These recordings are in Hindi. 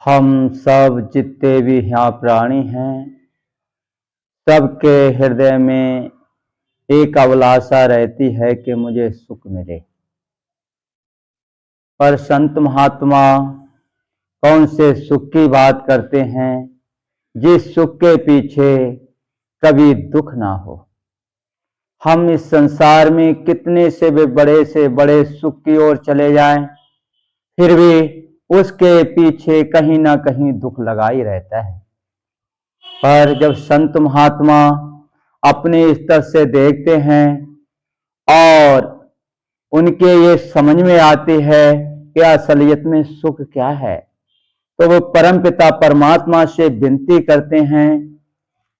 हम सब जितने भी यहाँ प्राणी हैं, सबके हृदय में एक अभिलाषा रहती है कि मुझे सुख मिले। पर संत महात्मा कौन से सुख की बात करते हैं जिस सुख के पीछे कभी दुख ना हो। हम इस संसार में कितने से भी बड़े सुख की ओर चले जाएं, फिर भी उसके पीछे कहीं ना कहीं दुख लगा ही रहता है। पर जब संत महात्मा अपने स्तर से देखते हैं और उनके ये समझ में आती है कि असलियत में सुख क्या है, तो वो परमपिता परमात्मा से विनती करते हैं,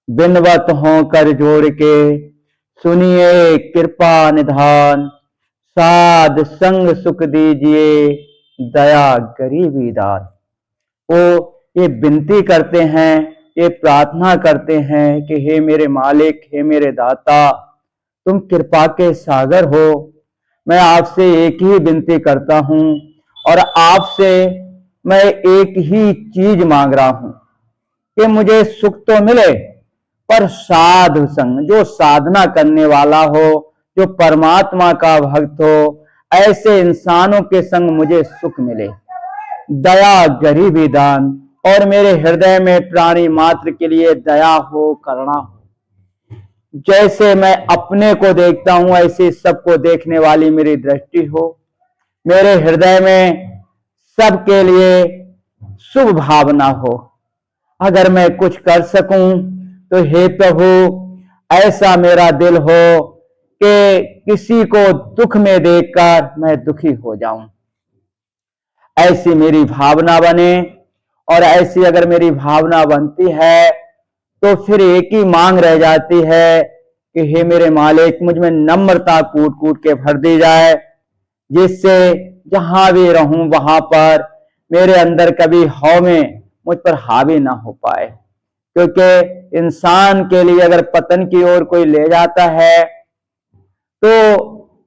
बिनवत हों कर जोड़ के सुनिए कृपा निधान, साध संग सुख दीजिए दया गरीबी दान। वो ये विनती करते हैं, ये प्रार्थना करते हैं कि हे मेरे मालिक, हे मेरे दाता, तुम कृपा के सागर हो। मैं आपसे एक ही विनती करता हूं और आपसे मैं एक ही चीज मांग रहा हूं कि मुझे सुख तो मिले, पर साधु संग, जो साधना करने वाला हो, जो परमात्मा का भक्त हो, ऐसे इंसानों के संग मुझे सुख मिले। दया गरीबी दान, और मेरे हृदय में प्राणी मात्र के लिए दया हो, करुणा हो। जैसे मैं अपने को देखता हूं, ऐसे सबको देखने वाली मेरी दृष्टि हो। मेरे हृदय में सबके लिए शुभ भावना हो। अगर मैं कुछ कर सकूं तो हे प्रभु, ऐसा मेरा दिल हो कि किसी को दुख में देखकर मैं दुखी हो जाऊं। ऐसी मेरी भावना बने, और ऐसी अगर मेरी भावना बनती है तो फिर एक ही मांग रह जाती है कि हे मेरे मालिक, मुझ में नम्रता कूट कूट के भर दी जाए, जिससे जहां भी रहूं वहां पर मेरे अंदर कभी हौ में मुझ पर हावी ना हो पाए। क्योंकि इंसान के लिए अगर पतन की ओर कोई ले जाता है तो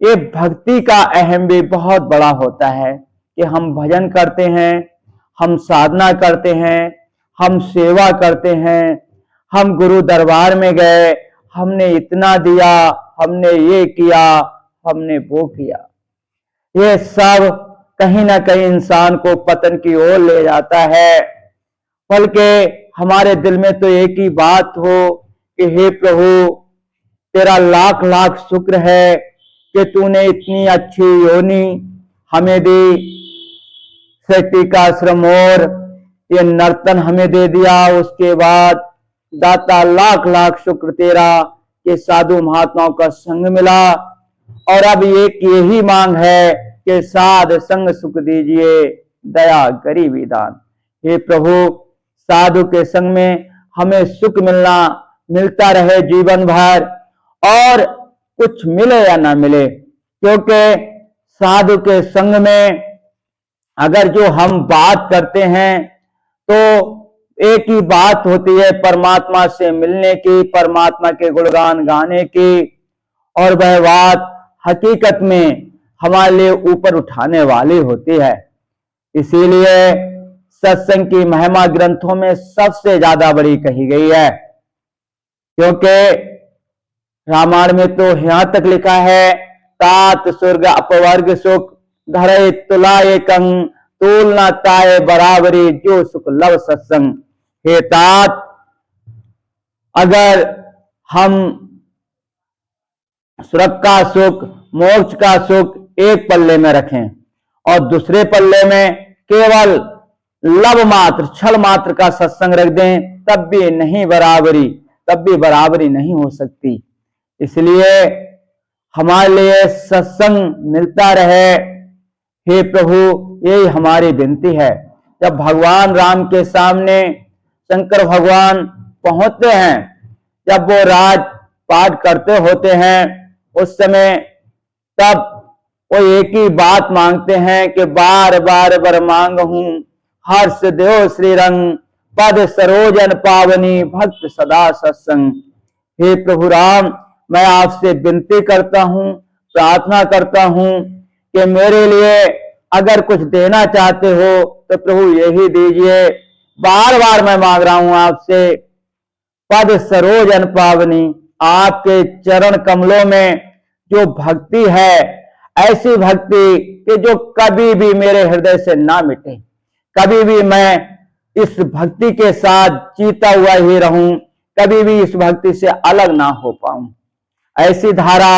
ये भक्ति का अहम भी बहुत बड़ा होता है कि हम भजन करते हैं, हम साधना करते हैं, हम सेवा करते हैं, हम गुरु दरबार में गए, हमने इतना दिया, हमने ये किया, हमने वो किया। ये सब कहीं ना कहीं इंसान को पतन की ओर ले जाता है। बल्कि हमारे दिल में तो एक ही बात हो कि हे प्रभु, तेरा लाख लाख शुक्र है कि तूने इतनी अच्छी योनि हमें दी, सृष्टि का श्रम और ये नर्तन हमें दे दिया। उसके बाद दाता लाख लाख शुक्र तेरा कि साधु महात्माओं का संग मिला, और अब एक यही मांग है कि साध संग सुख दीजिए दया गरीबी दान। हे प्रभु, साधु के संग में हमें सुख मिलता रहे जीवन भर, और कुछ मिले या ना मिले, क्योंकि साधु के संग में अगर जो हम बात करते हैं तो एक ही बात होती है परमात्मा से मिलने की, परमात्मा के गुणगान गाने की, और वह बात हकीकत में हमारे लिए ऊपर उठाने वाली होती है। इसीलिए सत्संग की महिमा ग्रंथों में सबसे ज्यादा बड़ी कही गई है, क्योंकि रामायण में तो यहां तक लिखा है, तात स्वर्ग अपवर्ग सुख धरे तुलाए कंग, तूल न ताए बराबरी जो सुख लव सत्संग। हे तात, अगर हम स्वर्ग का सुख, मोक्ष का सुख एक पल्ले में रखें और दूसरे पल्ले में केवल लव मात्र, छल मात्र का सत्संग रख दें, तब भी बराबरी नहीं हो सकती। इसलिए हमारे लिए सत्संग मिलता रहे। हे प्रभु, यही हमारी विनती है। जब भगवान राम के सामने शंकर भगवान पहुंचते हैं, जब वो राजपाट करते होते हैं, उस समय तब वो एक ही बात मांगते हैं कि बार बार वर मांग हूं, हर्ष देव श्री रंग, पद सरोजन पावनी भक्त सदा सत्संग। हे प्रभु राम, मैं आपसे विनती करता हूं, प्रार्थना करता हूं कि मेरे लिए अगर कुछ देना चाहते हो तो प्रभु यही दीजिए बार बार मैं मांग रहा हूं आपसे, पद सरोज अनपावनी, आपके चरण कमलों में जो भक्ति है, ऐसी भक्ति कि जो कभी भी मेरे हृदय से ना मिटे, कभी भी मैं इस भक्ति के साथ जीता हुआ ही रहूं, कभी भी इस भक्ति से अलग ना हो पाऊं। ऐसी धारा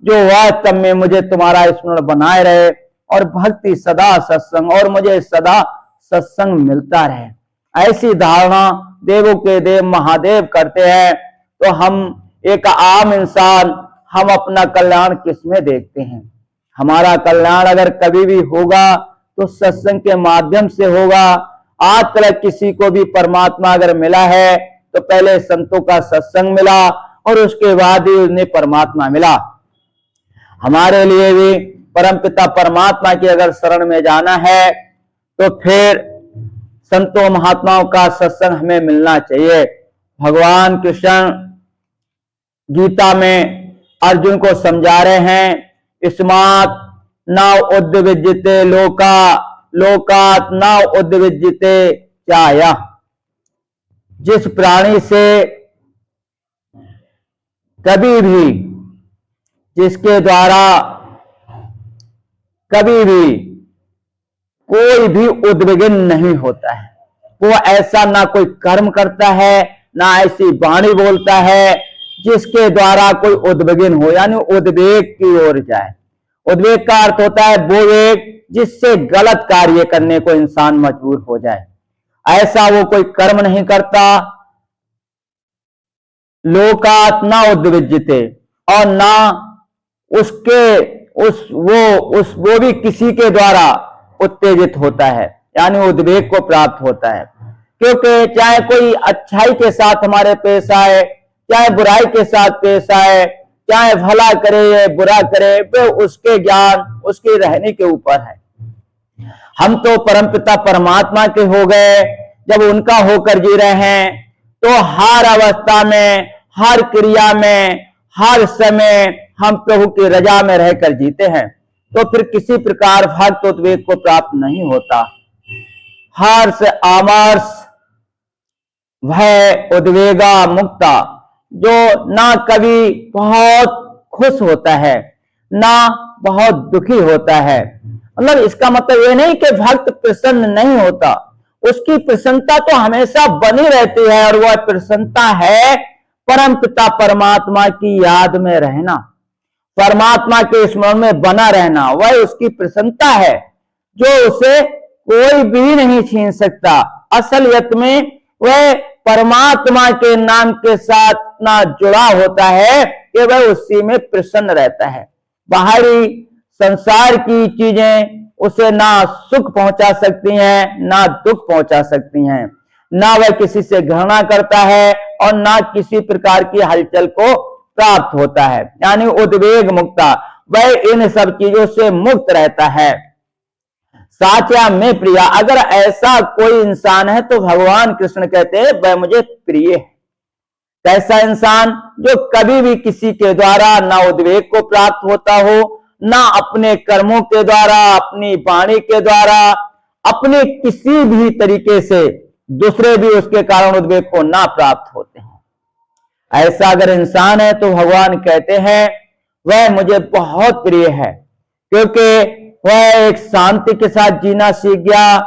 जो वास्तव में मुझे तुम्हारा स्मरण बनाए रहे और भक्ति सदा सत्संग और मुझे सदा सत्संग मिलता रहे। ऐसी धारणा देवों के देव महादेव करते हैं, तो हम एक आम इंसान, हम अपना कल्याण किसमें देखते हैं? हमारा कल्याण अगर कभी भी होगा तो सत्संग के माध्यम से होगा। आज तक किसी को भी परमात्मा अगर मिला है तो पहले संतों का सत्संग मिला और उसके बाद ही उन्हें परमात्मा मिला। हमारे लिए भी परमपिता परमात्मा की अगर शरण में जाना है तो फिर संतों महात्माओं का सत्संग हमें मिलना चाहिए। भगवान कृष्ण गीता में अर्जुन को समझा रहे हैं, इस्मात् न उद्विज्यते लोका, लोकात् न उद्विज्यते चाया। जिस प्राणी से कभी भी, जिसके द्वारा कभी भी कोई भी उद्विग्न नहीं होता है, वो ऐसा ना कोई कर्म करता है, ना ऐसी वाणी बोलता है जिसके द्वारा कोई उद्विग्न हो, यानी उद्वेग की ओर जाए। उद्वेग का अर्थ होता है वो वेग जिससे गलत कार्य करने को इंसान मजबूर हो जाए, ऐसा वो कोई कर्म नहीं करता। लोकात् न उद्विज्यते, और ना उसके वो भी किसी के द्वारा उत्तेजित होता है, यानी उद्वेग को प्राप्त होता है। क्योंकि चाहे कोई अच्छाई के साथ हमारे पेश आए, चाहे बुराई के साथ पेश आए, चाहे भला करे या बुरा करे, वो उसके ज्ञान, उसके रहने के ऊपर है। हम तो परमपिता परमात्मा के हो गए, जब उनका होकर जी रहे हैं तो हर अवस्था में, हर क्रिया में, हर समय हम प्रभु की रजा में रहकर जीते हैं, तो फिर किसी प्रकार भक्त उद्वेग को प्राप्त नहीं होता। हर्ष आमर्ष भय उद्वेगा मुक्ता, जो ना कभी बहुत खुश होता है ना बहुत दुखी होता है। मतलब इसका मतलब ये नहीं कि भक्त प्रसन्न नहीं होता, उसकी प्रसन्नता तो हमेशा बनी रहती है, और वह प्रसन्नता है परमपिता परमात्मा की याद में रहना, परमात्मा के स्मरण में बना रहना, वह उसकी प्रसन्नता है जो उसे कोई भी नहीं छीन सकता। असलियत में वह परमात्मा के नाम के साथ इतना जुड़ा होता है कि वह उसी में प्रसन्न रहता है। बाहरी संसार की चीजें उसे ना सुख पहुंचा सकती हैं ना दुख पहुंचा सकती हैं, ना वह किसी से घृणा करता है और ना किसी प्रकार की हलचल को प्राप्त होता है, यानी उद्वेग मुक्ता, वह इन सब चीजों से मुक्त रहता है। साचा में प्रिया, अगर ऐसा कोई इंसान है तो भगवान कृष्ण कहते हैं वह मुझे प्रिय है। कैसा इंसान? जो कभी भी किसी के द्वारा ना उद्वेग को प्राप्त होता हो, ना अपने कर्मों के द्वारा, अपनी वाणी के द्वारा, अपने किसी भी तरीके से दूसरे भी उसके कारण उद्वेग को ना प्राप्त होते हैं। ऐसा अगर इंसान है तो भगवान कहते हैं वह मुझे बहुत प्रिय है, क्योंकि वह एक शांति के साथ जीना सीख गया,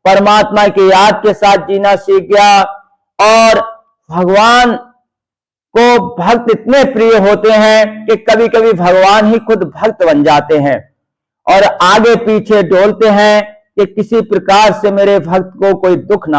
परमात्मा की याद के साथ जीना सीख गया, और भगवान को भक्त इतने प्रिय होते हैं कि कभी कभी भगवान ही खुद भक्त बन जाते हैं और आगे पीछे डोलते हैं कि किसी प्रकार से मेरे भक्त को कोई दुख ना